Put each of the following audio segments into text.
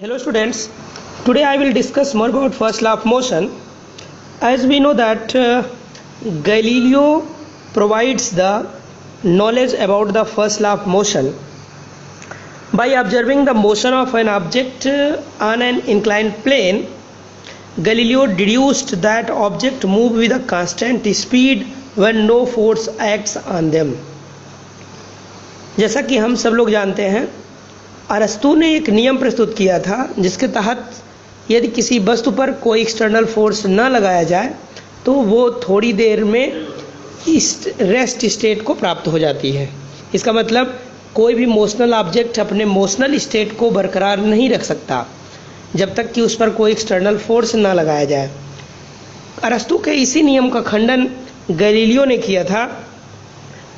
Hello students, today I will discuss more about first law of motion. As we know that Galileo provides the knowledge about the first law of motion by observing the motion of an object on an inclined plane. Galileo deduced that object move with a constant speed when no force acts on them. जैसा कि हम सब लोग जानते हैं, अरस्तु ने एक नियम प्रस्तुत किया था जिसके तहत यदि किसी वस्तु पर कोई एक्सटर्नल फोर्स न लगाया जाए तो वो थोड़ी देर में रेस्ट स्टेट को प्राप्त हो जाती है। इसका मतलब कोई भी मोशनल ऑब्जेक्ट अपने मोशनल स्टेट को बरकरार नहीं रख सकता जब तक कि उस पर कोई एक्सटर्नल फोर्स न लगाया जाए। अरस्तु के इसी नियम का खंडन गैलीलियो ने किया था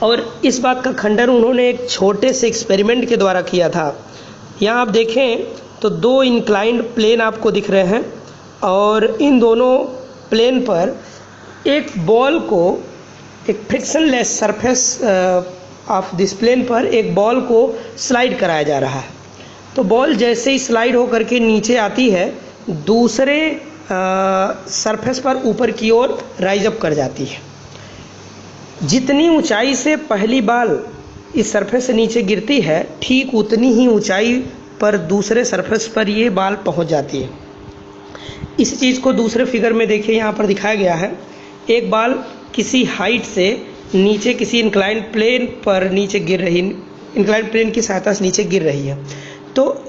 और इस बात का खंडन उन्होंने एक छोटे से एक्सपेरिमेंट के द्वारा किया था। यहाँ आप देखें तो दो इंक्लाइंड प्लेन आपको दिख रहे हैं और इन दोनों प्लेन पर एक बॉल को, एक frictionless surface of this plane पर एक बॉल को स्लाइड कराया जा रहा है। तो बॉल जैसे ही स्लाइड होकर के नीचे आती है दूसरे सरफेस पर ऊपर की ओर राइज अप कर जाती है। जितनी ऊंचाई से पहली बॉल इस सरफेस से नीचे गिरती है ठीक उतनी ही ऊंचाई पर दूसरे सरफेस पर ये बॉल पहुंच जाती है। इस चीज़ को दूसरे फिगर में देखिए, यहाँ पर दिखाया गया है। एक बॉल किसी हाइट से नीचे किसी इंक्लाइंड प्लेन पर नीचे गिर रही, इंक्लाइंड प्लेन की सहायता से नीचे गिर रही है। तो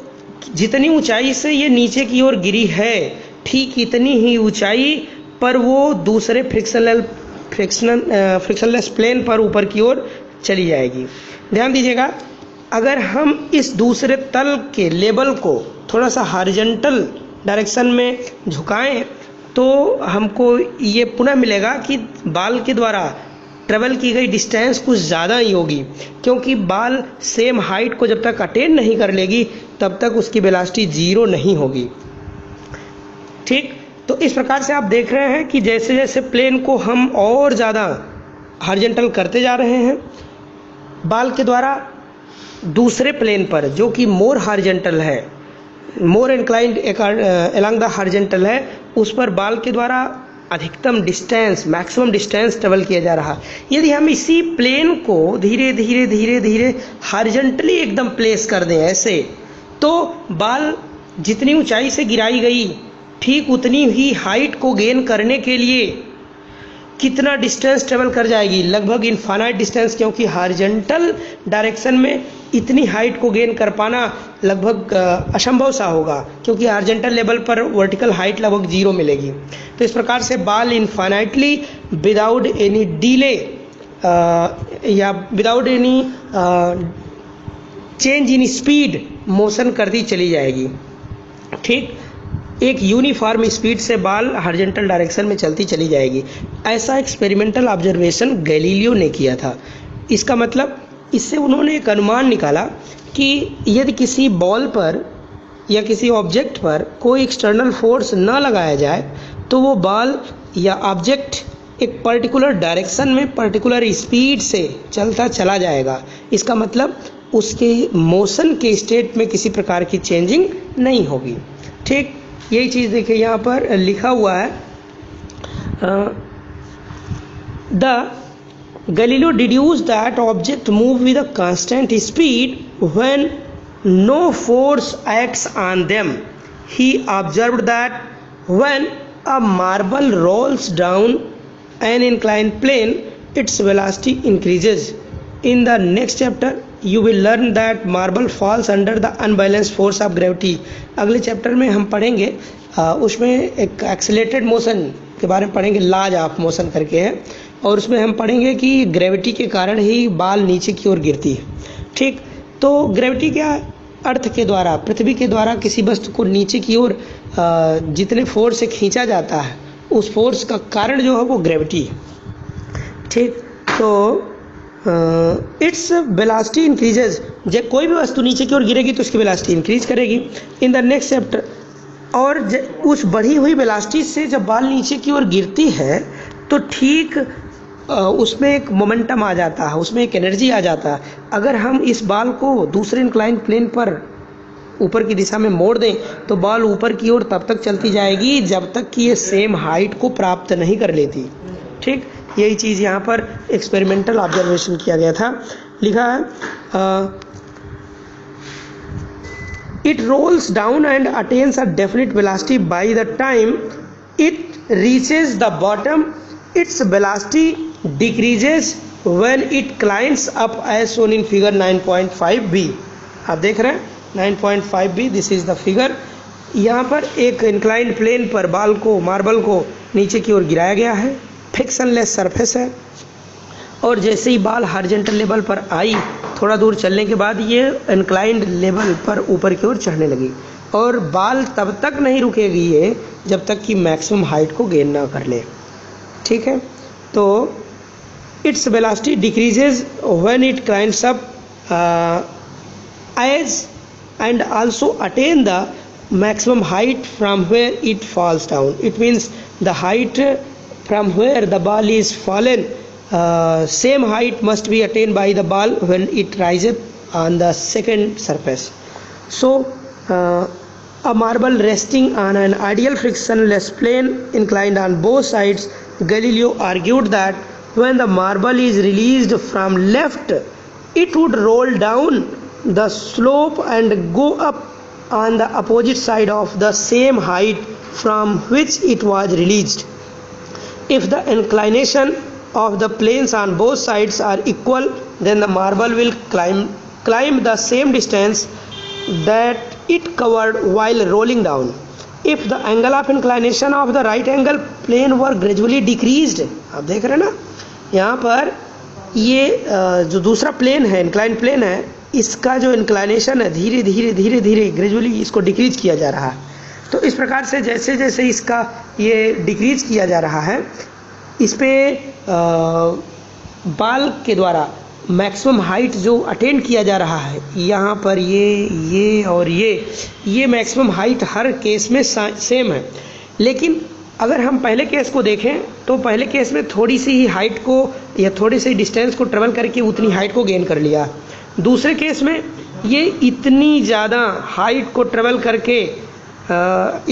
जितनी ऊंचाई से ये नीचे की ओर गिरी है ठीक इतनी ही ऊंचाई पर वो दूसरे फ्रिक्शनलेस प्लेन पर ऊपर की ओर चली जाएगी। ध्यान दीजिएगा, अगर हम इस दूसरे तल के लेवल को थोड़ा सा हॉरिजॉन्टल डायरेक्शन में झुकाएं तो हमको ये पुनः मिलेगा कि बॉल के द्वारा ट्रेवल की गई डिस्टेंस कुछ ज़्यादा ही होगी, क्योंकि बॉल सेम हाइट को जब तक अटेन नहीं कर लेगी तब तक उसकी वेलोसिटी जीरो नहीं होगी। ठीक, तो इस प्रकार से आप देख रहे हैं कि जैसे जैसे प्लेन को हम और ज़्यादा हॉरिजॉन्टल करते जा रहे हैं, बॉल के द्वारा दूसरे प्लेन पर जो कि मोर हॉरिजॉन्टल है, more inclined along the horizontal है, उस पर बॉल के द्वारा अधिकतम डिस्टेंस, मैक्सिमम डिस्टेंस ट्रेवल किया जा रहा। यदि हम इसी प्लेन को धीरे धीरे धीरे धीरे हॉरिजॉन्टली एकदम प्लेस कर दें ऐसे, तो बॉल जितनी ऊंचाई से गिराई गई ठीक उतनी ही हाइट को गेन करने के लिए कितना डिस्टेंस ट्रेवल कर जाएगी, लगभग इनफाइनाइट डिस्टेंस, क्योंकि हॉरिजॉन्टल डायरेक्शन में इतनी हाइट को गेन कर पाना लगभग असंभव सा होगा, क्योंकि हॉरिजॉन्टल लेवल पर वर्टिकल हाइट लगभग जीरो मिलेगी। तो इस प्रकार से ball infinitely without any delay या without any change in speed motion करती चली जाएगी। ठीक, एक यूनिफॉर्म स्पीड से बॉल हॉरिजॉन्टल डायरेक्शन में चलती चली जाएगी। ऐसा एक्सपेरिमेंटल ऑब्जर्वेशन गैलीलियो ने किया था। इसका मतलब इससे उन्होंने एक अनुमान निकाला कि यदि किसी बॉल पर या किसी ऑब्जेक्ट पर कोई एक्सटर्नल फोर्स न लगाया जाए तो वो बॉल या ऑब्जेक्ट एक पर्टिकुलर डायरेक्शन में पर्टिकुलर स्पीड से चलता चला जाएगा। इसका मतलब उसके मोशन के स्टेट में किसी प्रकार की चेंजिंग नहीं होगी। ठीक, यही चीज़ देखिए यहाँ पर लिखा हुआ है, the Galileo deduced that object move with a constant speed when no force acts on them. He observed that when a marble rolls down an inclined plane, its velocity increases. In the next chapter, you will learn that marble falls under the unbalanced force of gravity. अगले chapter में हम पढ़ेंगे, उसमें एक accelerated motion के बारे में पढ़ेंगे, लॉज ऑफ मोशन करके है, और उसमें हम पढ़ेंगे कि ग्रेविटी के कारण ही बॉल नीचे की ओर गिरती है। ठीक, तो ग्रेविटी क्या अर्थ के द्वारा, पृथ्वी के द्वारा किसी वस्तु को नीचे की ओर जितने फोर्स से खींचा जाता है उस फोर्स का कारण जो है वो ग्रेविटी है। ठीक, तो इट्स वेलोसिटी इंक्रीजेज, जब कोई भी वस्तु नीचे की ओर गिरेगी तो उसकी वेलोसिटी इंक्रीज करेगी इन द नेक्स्ट चैप्टर। और उस बढ़ी हुई वेलोसिटी से जब बॉल नीचे की ओर गिरती है तो ठीक उसमें एक मोमेंटम आ जाता है, उसमें एक एनर्जी आ जाता है। अगर हम इस बॉल को दूसरे इंक्लाइंड प्लेन पर ऊपर की दिशा में मोड़ दें तो बॉल ऊपर की ओर तब तक चलती जाएगी जब तक कि ये सेम हाइट को प्राप्त नहीं कर लेती। ठीक, यही चीज़ यहाँ पर एक्सपेरिमेंटल ऑब्जर्वेशन किया गया था। लिखा है it rolls down and attains a definite velocity by the time it reaches the bottom its velocity decreases when it climbs up as shown in figure 9.5b। आप देख रहे हैं 9.5b, this is the figure. यहाँ पर एक inclined plane पर ball को, marble को नीचे की ओर गिराया गया है, फ्रिक्शनलेस सरफेस है, और जैसे ही बॉल हॉरिजॉन्टल लेवल पर आई थोड़ा दूर चलने के बाद ये इंक्लाइंड लेवल पर ऊपर की ओर चढ़ने लगी, और बॉल तब तक नहीं रुकेगी ये जब तक कि मैक्सिमम हाइट को गेन ना कर ले। ठीक है, तो its velocity decreases when it climbs up as and also attain the maximum height from where it falls down. It means the height from where the ball is fallen, same height must be attained by the ball when it rises on the second surface. So a marble resting on an ideal frictionless plane inclined on both sides, Galileo argued that when the marble is released from left, it would roll down the slope and go up on the opposite side of the same height from which it was released. If the inclination of the planes on both sides are equal, then the marble will climb the same distance that it covered while rolling down. If the angle of inclination of the right angle plane were gradually decreased, आप देख रहे हैं ना, यहाँ पर ये जो दूसरा प्लेन है, इंक्लाइन प्लेन है, इसका जो इंक्लाइनेशन है धीरे धीरे धीरे धीरे ग्रेजुअली इसको डिक्रीज किया जा रहा है। तो इस प्रकार से जैसे जैसे इसका ये डिक्रीज किया जा रहा है, इस पे बॉल के द्वारा मैक्सिमम हाइट जो अटेन किया जा रहा है, यहाँ पर ये और ये मैक्सिमम हाइट हर केस में सेम है। लेकिन अगर हम पहले केस को देखें तो पहले केस में थोड़ी सी ही हाइट को या थोड़ी सी डिस्टेंस को ट्रेवल करके उतनी हाइट को गेन कर लिया। दूसरे केस में ये इतनी ज़्यादा हाइट को ट्रेवल करके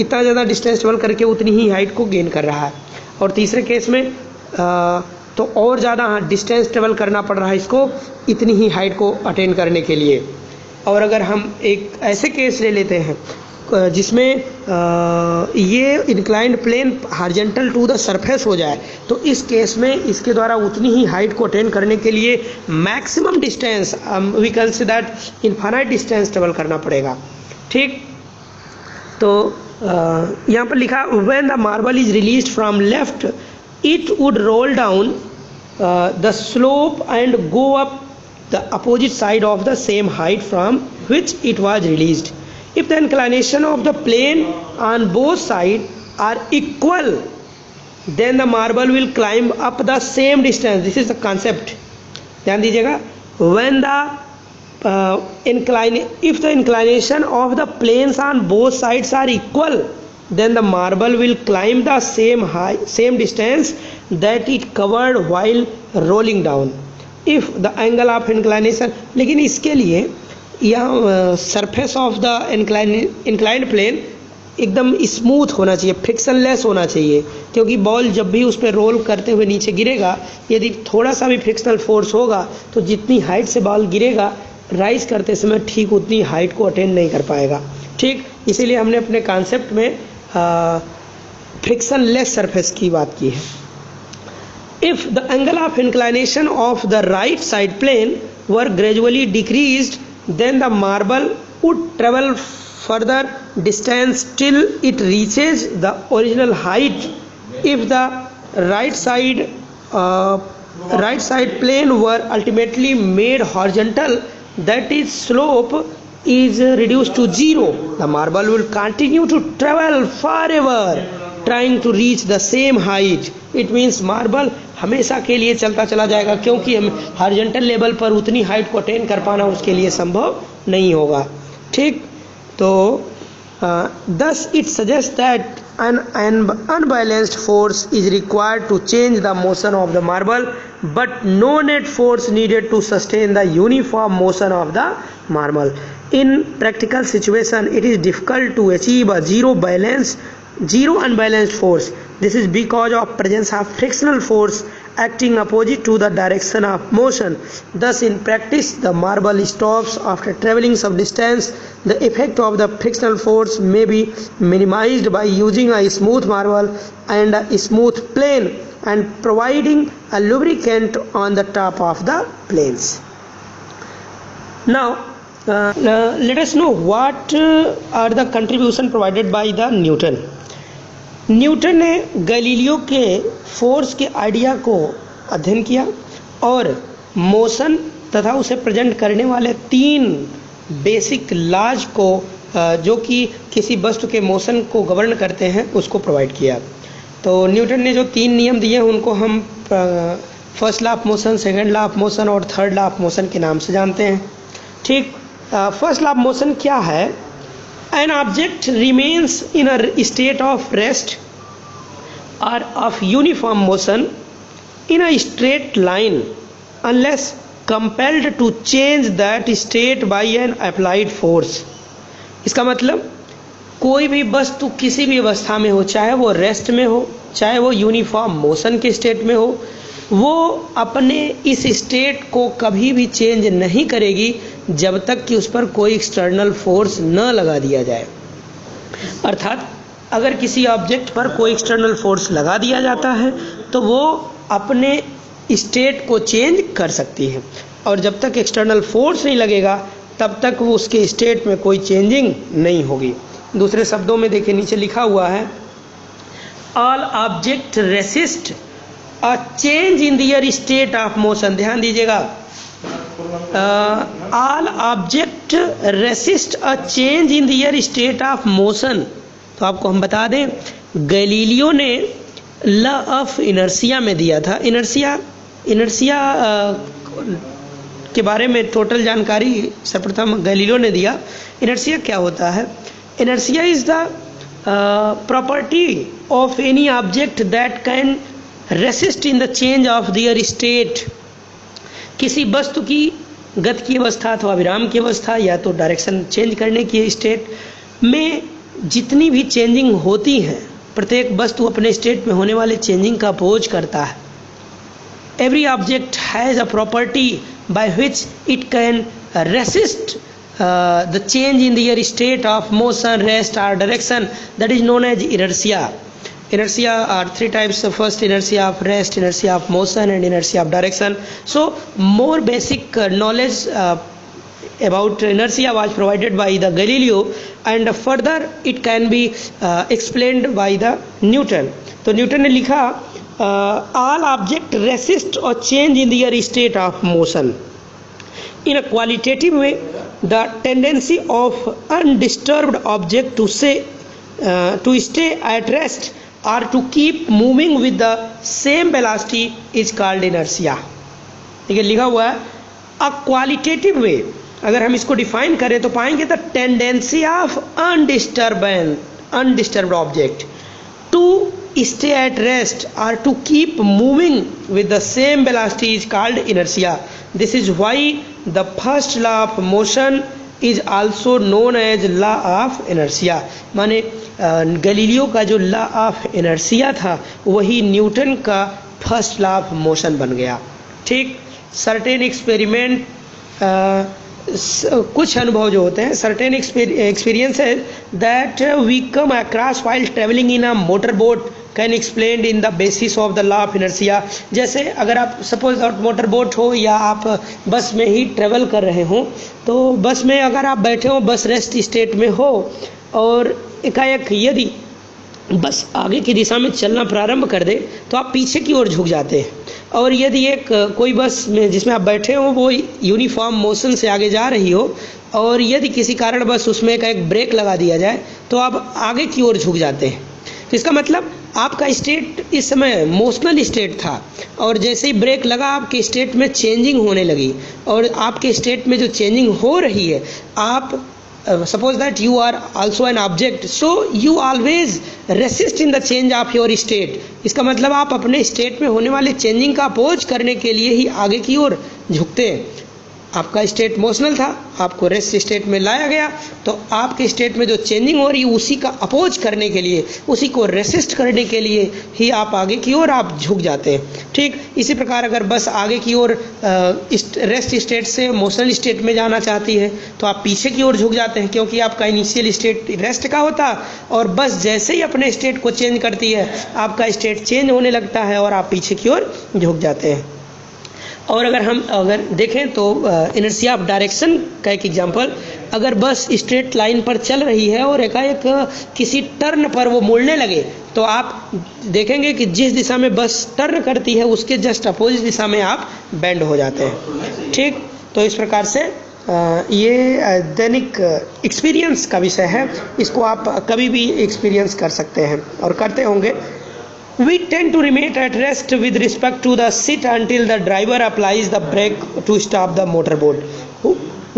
इतना ज़्यादा डिस्टेंस ट्रेवल करके उतनी ही हाइट को गेन कर रहा है, और तीसरे केस में तो और ज़्यादा डिस्टेंस ट्रेवल करना पड़ रहा है इसको इतनी ही हाइट को अटेन करने के लिए। और अगर हम एक ऐसे केस ले लेते हैं जिसमें ये inclined plane horizontal to the surface हो जाए, तो इस केस में इसके द्वारा उतनी ही हाइट को अटेन करने के लिए maximum distance, we can say that infinite distance travel करना पड़ेगा। ठीक, तो यहाँ पर लिखा when the marble is released from left it would roll down the slope and go up the opposite side of the same height from which it was released. If the inclination of the plane on both sides are equal, then the marble will climb up the same distance. This is the concept. ध्यान दीजिएगा. When the if the inclination of the planes on both sides are equal, then the marble will climb the same distance that it covered while rolling down. If the angle of inclination, लेकिन इसके लिए यहाँ surface of the inclined plane एकदम smooth होना चाहिए, frictionless होना चाहिए, क्योंकि बॉल जब भी उस पर रोल करते हुए नीचे गिरेगा, यदि थोड़ा सा भी फ्रिक्शनल फोर्स होगा तो जितनी हाइट से बॉल गिरेगा राइज करते समय ठीक उतनी हाइट को अटेन नहीं कर पाएगा। ठीक, इसीलिए हमने अपने कॉन्सेप्ट में फ्रिक्शनलेस सरफेस की बात की है। If the angle of inclination of the right side plane were gradually decreased, then the marble would travel further distance till it reaches the original height. If the right side plane were ultimately made horizontal, that is slope is reduced to zero, the marble will continue to travel forever trying to reach the same height. It means marble हमेशा के लिए चलता चला जाएगा, क्योंकि हम horizontal level पर उतनी हाइट को अटेन कर पाना उसके लिए संभव नहीं होगा। ठीक, तो thus it suggests that an unbalanced force is required to change the motion of the marble, but no net force needed to sustain the uniform motion of the marble. In practical situation, it is difficult to achieve a zero unbalanced force. This is because of presence of frictional force acting opposite to the direction of motion. Thus, in practice, the marble stops after traveling some distance. The effect of the frictional force may be minimized by using a smooth marble and a smooth plane and providing a lubricant on the top of the planes. Now, let us know what are the contribution provided by the Newton. Newton ने Galileo के force के idea को अध्ययन किया और motion तथा उसे present करने वाले 3 बेसिक लॉज को जो कि किसी वस्तु के मोशन को गवर्न करते हैं उसको प्रोवाइड किया। तो न्यूटन ने जो 3 नियम दिए हैं उनको हम first law of motion, second law of motion और थर्ड लॉ ऑफ मोशन के नाम से जानते हैं। ठीक, फर्स्ट लॉ ऑफ मोशन क्या है? An object remains in a state of rest or of uniform motion in a straight line unless compelled to change that state by an applied force. इसका मतलब कोई भी वस्तु किसी भी अवस्था में हो, चाहे वो रेस्ट में हो, चाहे वो यूनिफॉर्म मोशन के स्टेट में हो, वो अपने इस स्टेट को कभी भी चेंज नहीं करेगी जब तक कि उस पर कोई एक्सटर्नल फोर्स न लगा दिया जाए। अर्थात अगर किसी ऑब्जेक्ट पर कोई एक्सटर्नल फोर्स लगा दिया जाता है तो वो अपने स्टेट को चेंज कर सकती है, और जब तक एक्सटर्नल फोर्स नहीं लगेगा तब तक वो उसके स्टेट में कोई चेंजिंग नहीं होगी। दूसरे शब्दों में देखिए, नीचे लिखा हुआ है all object resist a change in their state of motion. ध्यान दीजिएगा, all object resist a change in their state of motion. तो आपको हम बता दें, गैलीलियो ने लॉ ऑफ इनर्शिया में दिया था। इनर्शिया के बारे में टोटल जानकारी सर्वप्रथम गैलीलियो ने दिया। इनर्शिया क्या होता है? Inertia is the property of any object that can resist in the change of their state. किसी वस्तु की गति की अवस्था अथवा विराम की अवस्था या तो डायरेक्शन चेंज करने की स्टेट में जितनी भी चेंजिंग होती हैं, प्रत्येक वस्तु अपने स्टेट में होने वाले चेंजिंग का अपोज करता है। Every object has a property by which it can resist the change in their state of motion, rest or direction, that is known as inertia. Inertia are 3 types. First, inertia of rest, inertia of motion and inertia of direction. So more basic knowledge about inertia was provided by the Galileo, and further it can be explained by the Newton. तो Newton ने लिखा all object resist or change in their state of motion. In a qualitative way, the tendency of undisturbed object to stay at rest or to keep moving with the same velocity is called inertia. ठीक है, लिखा हुआ है अ qualitative वे। अगर हम इसको define करें तो पाएंगे the tendency of undisturbed object to stay at rest or to keep moving with the same velocity is called inertia. This is why the first law of motion is also known as law of inertia. माने Galileo का जो law of inertia था वही Newton का first law of motion बन गया। ठीक, certain experiment, कुछ अनुभव जो होते हैं, सर्टेन एक्सपीरियंस है that we come across while travelling in a motor boat can explained in the basis of the law of inertia. जैसे अगर आप सपोज मोटर बोट हो या आप बस में ही ट्रेवल कर रहे हो, तो बस में अगर आप बैठे हो, बस रेस्ट स्टेट में हो और एकाएक यदि बस आगे की दिशा में चलना प्रारंभ कर दे तो आप पीछे की ओर झुक जाते हैं, और यदि एक कोई बस में जिसमें आप बैठे हो वो यूनिफॉर्म मोशन से आगे जा रही हो और यदि किसी कारण बस उसमें एक ब्रेक लगा दिया जाए तो आप आगे की ओर झुक जाते हैं। तो इसका मतलब आपका स्टेट इस समय मोशनल स्टेट था और जैसे ही ब्रेक लगा आपके स्टेट में चेंजिंग होने लगी, और आपके स्टेट में जो चेंजिंग हो रही है आप suppose that you are also an object, so you always resist in the change of your state. इसका मतलब आप अपने स्टेट में होने वाले चेंजिंग का अपोज करने के लिए ही आगे की ओर झुकते हैं। आपका स्टेट मोशनल था, आपको रेस्ट स्टेट में लाया गया, तो आपके स्टेट में जो चेंजिंग हो रही है उसी का अपोज करने के लिए, उसी को रेसिस्ट करने के लिए ही आप आगे की ओर आप झुक जाते हैं। ठीक इसी प्रकार अगर बस आगे की ओर रेस्ट स्टेट से मोशनल स्टेट में जाना चाहती है तो आप पीछे की ओर झुक जाते हैं, क्योंकि आपका इनिशियल स्टेट रेस्ट का होता और बस जैसे ही अपने स्टेट को चेंज करती है आपका स्टेट चेंज होने लगता है और आप पीछे की ओर झुक जाते हैं। और अगर देखें तो इनर्शिया ऑफ डायरेक्शन का एक एग्जांपल, अगर बस स्ट्रेट लाइन पर चल रही है और एकाएक किसी टर्न पर वो मुड़ने लगे तो आप देखेंगे कि जिस दिशा में बस टर्न करती है उसके जस्ट अपोजिट दिशा में आप बेंड हो जाते हैं। ठीक, तो इस प्रकार से ये दैनिक एक्सपीरियंस का विषय है, इसको आप कभी भी एक्सपीरियंस कर सकते हैं और करते होंगे। We tend to remain at rest with respect to the seat until the driver applies the brake to stop the motorboat.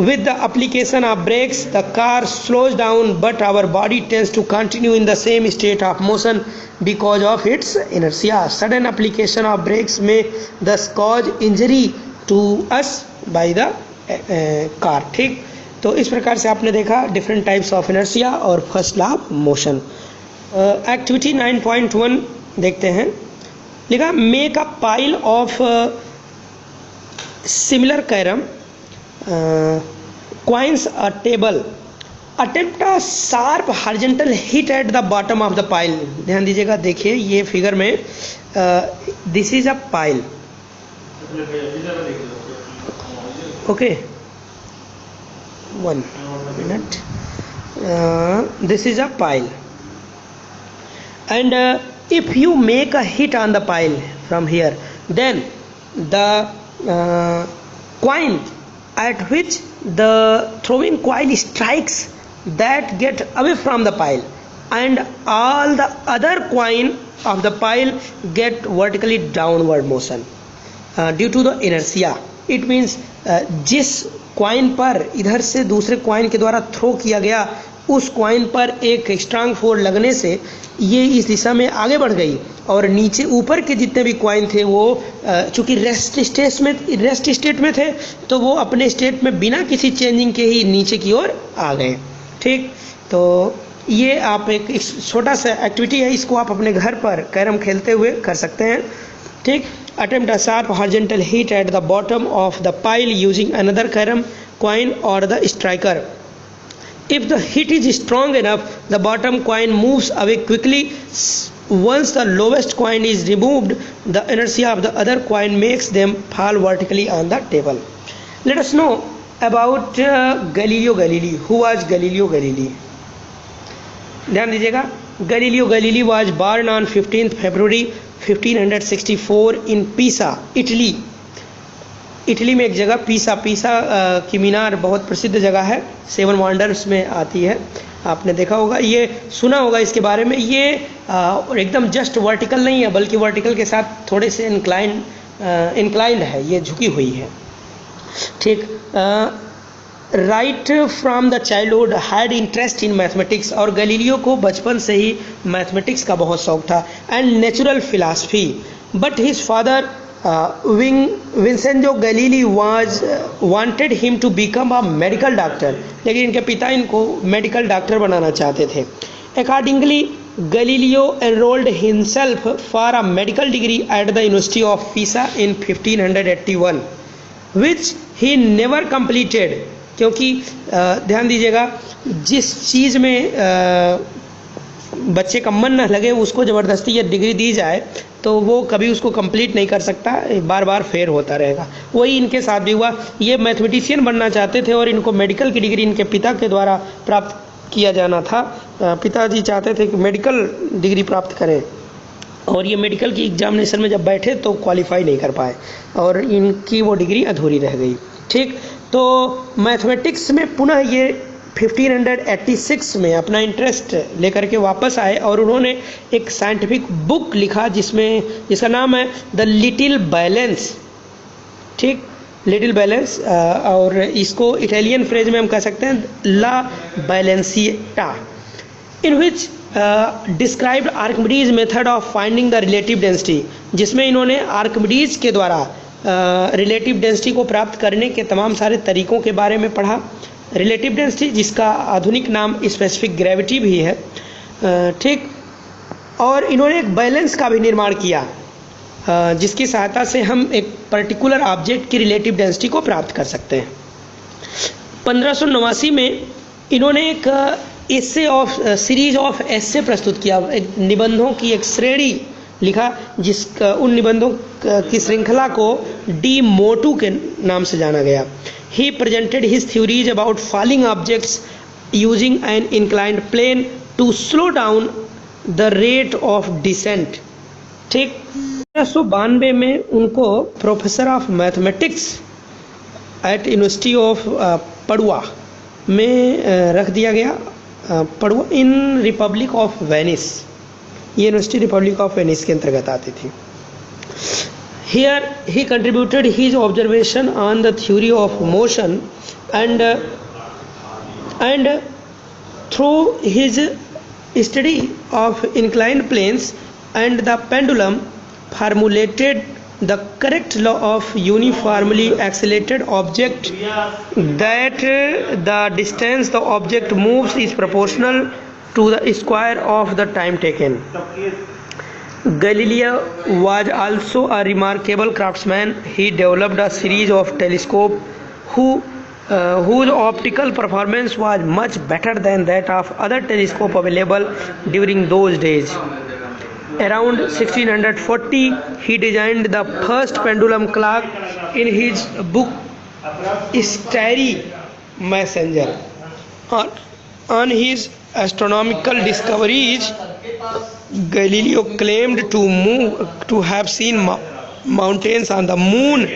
With the application of brakes, the car slows down, but our body tends to continue in the same state of motion because of its inertia. Sudden application of brakes may thus cause injury to us by the car. ठीक, तो इस प्रकार से आपने देखा different types of inertia और first law of motion. Activity 9.1 देखते हैं। लिखा make a pile of similar carrom coins a table, attempt a sharp horizontal hit at the bottom of the pile. ध्यान दीजिएगा, देखिए ये फिगर में this is a pile, okay 1 minute, this is a pile and if you make a hit on the pile from here, then the coin at which the throwing coin strikes that get away from the pile and all the other coin of the pile get vertically downward motion due to the inertia. It means जिस coin पर इधर से दूसरे coin के द्वारा throw किया गया उस कॉइन पर एक स्ट्रांग फोर्स लगने से ये इस दिशा में आगे बढ़ गई और नीचे ऊपर के जितने भी कॉइन थे वो चूंकि रेस्ट स्टेट में थे तो वो अपने स्टेट में बिना किसी चेंजिंग के ही नीचे की ओर आ गए। ठीक, तो ये आप एक छोटा सा एक्टिविटी है, इसको आप अपने घर पर कैरम खेलते हुए कर सकते हैं। ठीक, attempt a sharp horizontal hit at the bottom of the pile using another carom coin or the striker. If the hit is strong enough, the bottom coin moves away quickly. Once the lowest coin is removed, the inertia of the other coin makes them fall vertically on the table. Let us know about Galileo Galilei. Who was Galileo Galilei? ध्यान दीजिएगा, Galileo Galilei was born on 15th February 1564 in Pisa, Italy. Italy में एक जगह पीसा की मीनार बहुत प्रसिद्ध जगह है, 7 वंडर्स में आती है, आपने देखा होगा, ये सुना होगा इसके बारे में। ये एकदम जस्ट वर्टिकल नहीं है बल्कि वर्टिकल के साथ थोड़े से इंक्लाइंड है, ये झुकी हुई है। ठीक, right from the childhood had interest in mathematics, और गैलीलियो को बचपन से ही मैथमेटिक्स का बहुत शौक था, and natural philosophy. But his father Vincenzo Galilei wanted him to become a medical doctor, लेकिन इनके पिता इनको मेडिकल डॉक्टर बनाना चाहते थे। Accordingly Galileo enrolled himself for a medical degree at the University of Pisa in 1581 which he never completed. क्योंकि ध्यान दीजिएगा, जिस चीज़ में बच्चे का मन न लगे उसको ज़बरदस्ती ये डिग्री दी जाए तो वो कभी उसको कंप्लीट नहीं कर सकता, बार बार फेल होता रहेगा। वही इनके साथ भी हुआ, ये मैथमेटिशियन बनना चाहते थे और इनको मेडिकल की डिग्री इनके पिता के द्वारा प्राप्त किया जाना था। पिताजी चाहते थे कि मेडिकल डिग्री प्राप्त करें और ये मेडिकल की एग्जामिनेशन में जब बैठे तो क्वालिफाई नहीं कर पाए और इनकी वो डिग्री अधूरी रह गई। ठीक, तो मैथमेटिक्स में पुनः ये 1586 में अपना इंटरेस्ट लेकर के वापस आए और उन्होंने एक साइंटिफिक बुक लिखा जिसका नाम है द लिटिल बैलेंस। ठीक, लिटिल बैलेंस, और इसको इटालियन फ्रेज में हम कह सकते हैं La Bilancetta, in which described Archimedes method of finding the relative density, जिसमें इन्होंने आर्किमिडीज के द्वारा रिलेटिव डेंसिटी को प्राप्त करने के तमाम सारे तरीकों के बारे में पढ़ा। रिलेटिव डेंसिटी जिसका आधुनिक नाम स्पेसिफिक ग्रेविटी भी है, ठीक। और इन्होंने एक बैलेंस का भी निर्माण किया जिसकी सहायता से हम एक पर्टिकुलर ऑब्जेक्ट की रिलेटिव डेंसिटी को प्राप्त कर सकते हैं। 1589 में इन्होंने एक सीरीज ऑफ एसे प्रस्तुत किया, एक निबंधों की एक श्रेणी लिखा, उन निबंधों की श्रृंखला को डी मोटू के नाम से जाना गया। He presented his theories about falling objects using an inclined plane to slow down the rate of descent, ठीक। 1992 में उनको professor of mathematics at University of Padua में रख दिया गया, Padua in Republic of Venice, ये यूनिवर्सिटी रिपब्लिक ऑफ वेनिस के अंतर्गत आती थी। Here he contributed his observation on the theory of motion and through his study of inclined planes and the pendulum formulated the correct law of uniformly accelerated object, that the distance the object moves is proportional to the square of the time taken. Galileo was also a remarkable craftsman. He developed a series of telescopes whose optical performance was much better than that of other telescopes available during those days. Around 1640, he designed the first pendulum clock in his book Starry Messenger. On his astronomical discoveries, Galileo claimed to have seen mountains on the moon,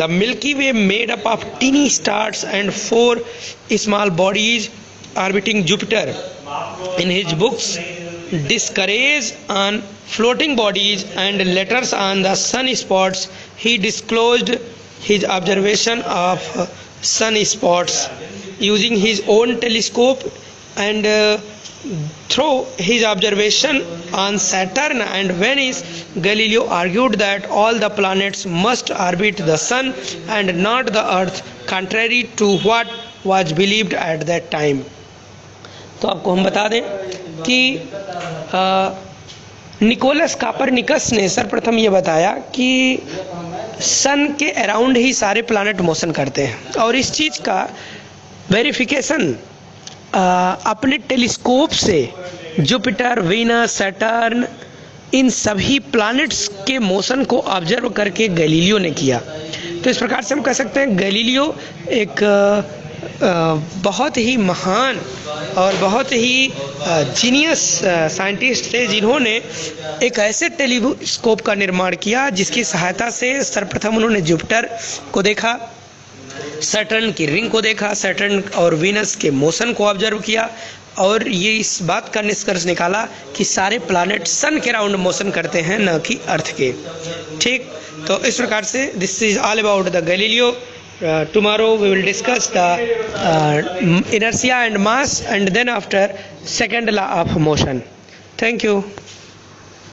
the Milky Way made up of tiny stars and 4 small bodies orbiting Jupiter. In his books Discourage on Floating Bodies and Letters on the Sunspots, he disclosed his observation of sunspots using his own telescope, and through his observation on Saturn and Venus, Galileo argued that all the planets must orbit the sun and not the earth, contrary to what was believed at that time. तो आपको हम बता दें कि Nicholas Copernicus ने सर्वप्रथम ये बताया कि सन के अराउंड ही सारे प्लैनेट मोशन करते हैं, और इस चीज़ का वेरिफिकेशन अपने टेलीस्कोप से जुपिटर, वीनस, सैटर्न, इन सभी प्लैनेट्स के मोशन को ऑब्जर्व करके गैलीलियो ने किया। तो इस प्रकार से हम कह सकते हैं गैलीलियो एक बहुत ही महान और बहुत ही जीनियस साइंटिस्ट थे, जिन्होंने एक ऐसे टेलीस्कोप का निर्माण किया जिसकी सहायता से सर्वप्रथम उन्होंने जुपिटर को देखा, सैटर्न की रिंग को देखा, सैटर्न और वीनस के मोशन को ऑब्जर्व किया, और ये इस बात का निष्कर्ष निकाला कि सारे प्लैनेट सन के राउंड मोशन करते हैं, न कि अर्थ के, ठीक। तो इस प्रकार से this is all about the Galileo. Tomorrow we will discuss the inertia and mass, and then after second law of motion. Thank you.